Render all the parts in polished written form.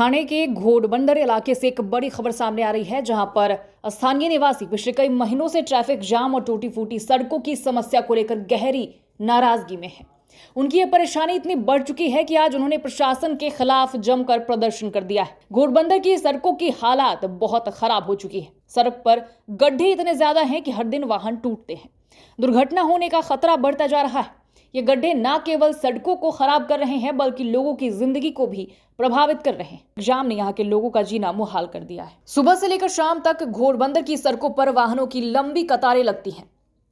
ठाणे के घोड़बंदर इलाके से एक बड़ी खबर सामने आ रही है, जहां पर स्थानीय निवासी पिछले कई महीनों से ट्रैफिक जाम और टूटी फूटी सड़कों की समस्या को लेकर गहरी नाराजगी में है। उनकी यह परेशानी इतनी बढ़ चुकी है कि आज उन्होंने प्रशासन के खिलाफ जमकर प्रदर्शन कर दिया है। घोड़बंदर की सड़कों की हालात बहुत खराब हो चुकी है। सड़क पर गड्ढे इतने ज्यादा हैं कि हर दिन वाहन टूटते हैं। दुर्घटना होने का खतरा बढ़ता जा रहा है। ये गड्ढे न केवल सड़कों को खराब कर रहे हैं, बल्कि लोगों की जिंदगी को भी प्रभावित कर रहे हैं। जाम ने यहाँ के लोगों का जीना मुहाल कर दिया है। सुबह से लेकर शाम तक घोड़बंदर की सड़कों पर वाहनों की लंबी कतारें लगती हैं।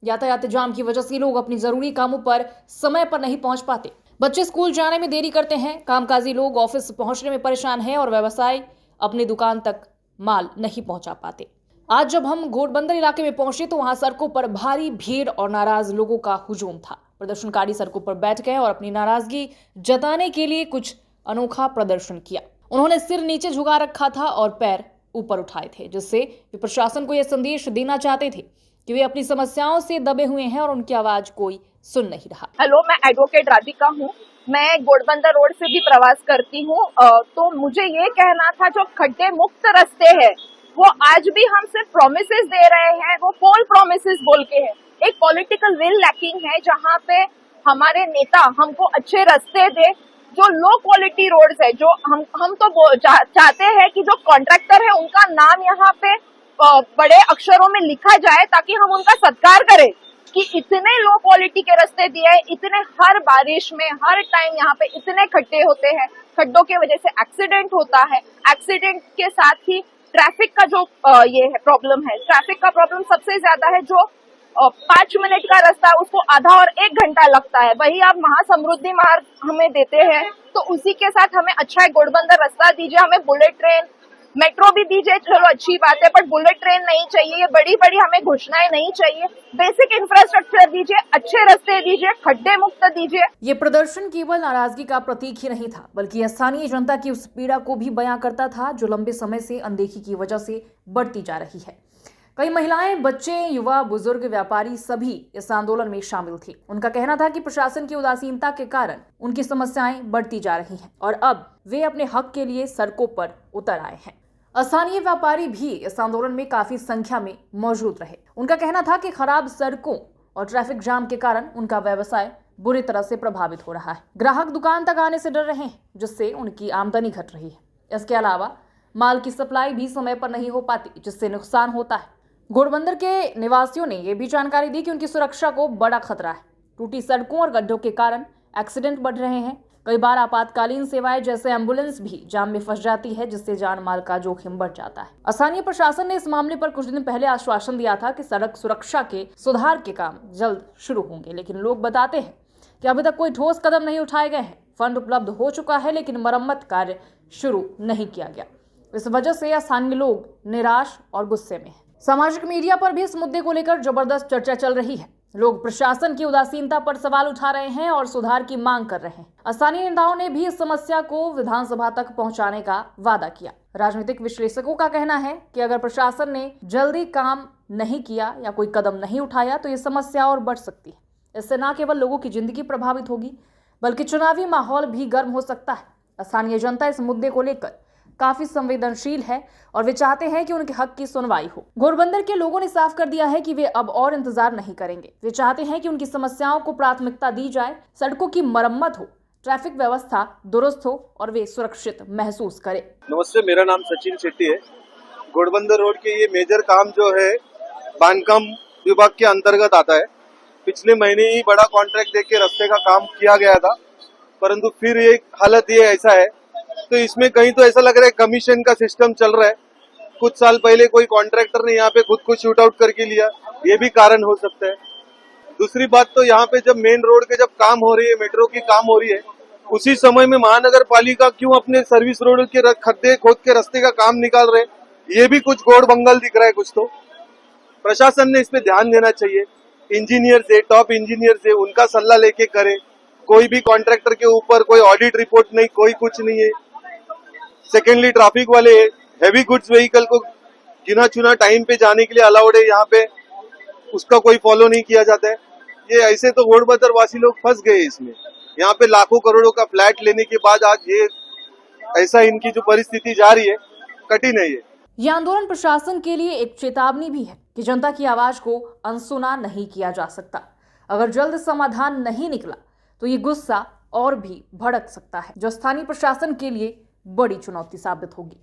यातायात जाम की वजह से लोग अपनी जरूरी कामों पर समय पर नहीं पहुंच पाते। बच्चे स्कूल जाने में देरी करते हैं, कामकाजी लोग ऑफिस पहुंचने में परेशान हैं और व्यवसाय अपनी दुकान तक माल नहीं पहुंचा पाते। आज जब हम घोड़बंदर इलाके में पहुंचे तो वहां सड़कों पर भारी भीड़ और नाराज लोगों का हुजूम था। प्रदर्शनकारी सड़कों पर बैठ गए और अपनी नाराजगी जताने के लिए कुछ अनोखा प्रदर्शन किया। उन्होंने सिर नीचे झुका रखा था और पैर ऊपर उठाए थे, जिससे वे प्रशासन को यह संदेश देना चाहते थे कि वे अपनी समस्याओं से दबे हुए हैं और उनकी आवाज कोई सुन नहीं रहा। हेलो, मैं एडवोकेट राधिका हूँ। मैं घोड़बंदर रोड से भी प्रवास करती हूँ। तो मुझे ये कहना था, जो खड्डे मुक्त रास्ते हैं वो आज भी हम सिर्फ प्रोमिसेस दे रहे हैं, वो पोल प्रोमिसेस बोल के है। एक पॉलिटिकल विल लैकिंग है, जहाँ पे हमारे नेता हमको अच्छे रास्ते दे। जो लो क्वालिटी रोड्स है, जो हम तो चाहते हैं कि जो कॉन्ट्रैक्टर है उनका नाम यहाँ पे बड़े अक्षरों में लिखा जाए, ताकि हम उनका सत्कार करें कि इतने लो क्वालिटी के रास्ते दिए हैं। इतने हर बारिश में हर टाइम यहाँ पे इतने खड्डे होते हैं। खड्डों की वजह से एक्सीडेंट होता है। एक्सीडेंट के साथ ही ट्रैफिक का जो ये है प्रॉब्लम है, ट्रैफिक का प्रॉब्लम सबसे ज्यादा है। जो 5 मिनट का रास्ता है उसको आधा और 1 घंटा लगता है। वही आप महासमृद्धि मार्ग हमें देते हैं, तो उसी के साथ हमें अच्छा है घोड़बंदर रास्ता दीजिए। हमें बुलेट ट्रेन, मेट्रो भी दीजिए, चलो अच्छी बात है, बट बुलेट ट्रेन नहीं चाहिए। ये बड़ी बड़ी हमें घोषणाएं नहीं चाहिए। बेसिक इंफ्रास्ट्रक्चर दीजिए, अच्छे रास्ते दीजिए, खड्डे मुक्त दीजिए। ये प्रदर्शन केवल नाराजगी का प्रतीक ही नहीं था, बल्कि स्थानीय जनता की उस पीड़ा को भी बयां करता था जो लंबे समय से अनदेखी की वजह से बढ़ती जा रही है। कई महिलाएं, बच्चे, युवा, बुजुर्ग, व्यापारी सभी इस आंदोलन में शामिल थे। उनका कहना था कि प्रशासन की उदासीनता के कारण उनकी समस्याएं बढ़ती जा रही हैं और अब वे अपने हक के लिए सड़कों पर उतर आए हैं। स्थानीय व्यापारी भी इस आंदोलन में काफी संख्या में मौजूद रहे। उनका कहना था कि खराब सड़कों और ट्रैफिक जाम के कारण उनका व्यवसाय बुरी तरह से प्रभावित हो रहा है। ग्राहक दुकान तक आने से डर रहे हैं, जिससे उनकी आमदनी घट रही है। इसके अलावा माल की सप्लाई भी समय पर नहीं हो पाती, जिससे नुकसान होता है। घोड़बंदर के निवासियों ने यह भी जानकारी दी कि उनकी सुरक्षा को बड़ा खतरा है। टूटी सड़कों और गड्ढों के कारण एक्सीडेंट बढ़ रहे हैं। कई बार आपातकालीन सेवाएं जैसे एम्बुलेंस भी जाम में फंस जाती है, जिससे जान माल का जोखिम बढ़ जाता है। स्थानीय प्रशासन ने इस मामले पर कुछ दिन पहले आश्वासन दिया था कि सड़क सुरक्षा के सुधार के काम जल्द शुरू होंगे, लेकिन लोग बताते हैं कि अभी तक कोई ठोस कदम नहीं उठाए गए हैं। फंड उपलब्ध हो चुका है, लेकिन मरम्मत कार्य शुरू नहीं किया गया। इस वजह से स्थानीय लोग निराश और गुस्से में हैं। सामाजिक मीडिया पर भी इस मुद्दे को लेकर जबरदस्त चर्चा चल रही है। लोग प्रशासन की उदासीनता पर सवाल उठा रहे हैं और सुधार की मांग कर रहे हैं। स्थानीय नेताओं ने भी इस समस्या को विधानसभा तक पहुंचाने का वादा किया। राजनीतिक विश्लेषकों का कहना है कि अगर प्रशासन ने जल्दी काम नहीं किया या कोई कदम नहीं उठाया तो ये समस्या और बढ़ सकती है। इससे न केवल लोगों की जिंदगी प्रभावित होगी, बल्कि चुनावी माहौल भी गर्म हो सकता है। स्थानीय जनता इस मुद्दे को लेकर काफी संवेदनशील है और वे चाहते हैं कि उनके हक की सुनवाई हो। घोड़बंदर के लोगों ने साफ कर दिया है कि वे अब और इंतजार नहीं करेंगे। वे चाहते हैं कि उनकी समस्याओं को प्राथमिकता दी जाए, सड़कों की मरम्मत हो, ट्रैफिक व्यवस्था दुरुस्त हो और वे सुरक्षित महसूस करें। नमस्ते, मेरा नाम सचिन शेट्टी है। घोड़बंदर रोड के ये मेजर काम जो है बांधकाम विभाग के अंतर्गत आता है। पिछले महीने ही बड़ा कॉन्ट्रैक्ट देके रास्ते का काम किया गया था, परंतु फिर ये हालत ये ऐसा है, तो इसमें कहीं तो ऐसा लग रहा है कमीशन का सिस्टम चल रहा है। कुछ साल पहले कोई कॉन्ट्रैक्टर ने यहाँ पे खुद को शूट आउट करके लिया, ये भी कारण हो सकता है। दूसरी बात तो यहाँ पे जब मेन रोड के जब काम हो रही है, मेट्रो की काम हो रही है, उसी समय में महानगर पालिका क्यों अपने सर्विस रोड के खड्डे खोद के रास्ते का काम निकाल रहे, ये भी कुछ गोड़ बंगल दिख रहा है। कुछ तो प्रशासन ने इस पे ध्यान देना चाहिए। इंजीनियर से, टॉप इंजीनियर से उनका सलाह लेके करे। कोई भी कॉन्ट्रैक्टर के ऊपर कोई ऑडिट रिपोर्ट नहीं, कोई कुछ नहीं है। सेकेंडली ट्रैफिक वाले हैवी गुड्स व्हीकल को गिना चुना टाइम पे जाने के लिए अलाउड है, यहाँ पे उसका कोई फॉलो नहीं किया जाता है। ये ऐसे तो घोड़बंदर वासी लोग फंस गए इसमें। यहाँ पे लाखों करोड़ों का फ्लैट लेने के बाद आज ये ऐसा इनकी जो परिस्थिति जा रही है कठिन है ये। यह आंदोलन प्रशासन के लिए एक चेतावनी भी है कि जनता की आवाज को अनसुना नहीं किया जा सकता। अगर जल्द समाधान नहीं निकला तो ये गुस्सा और भी भड़क सकता है, जो स्थानीय प्रशासन के लिए बड़ी चुनौती साबित होगी।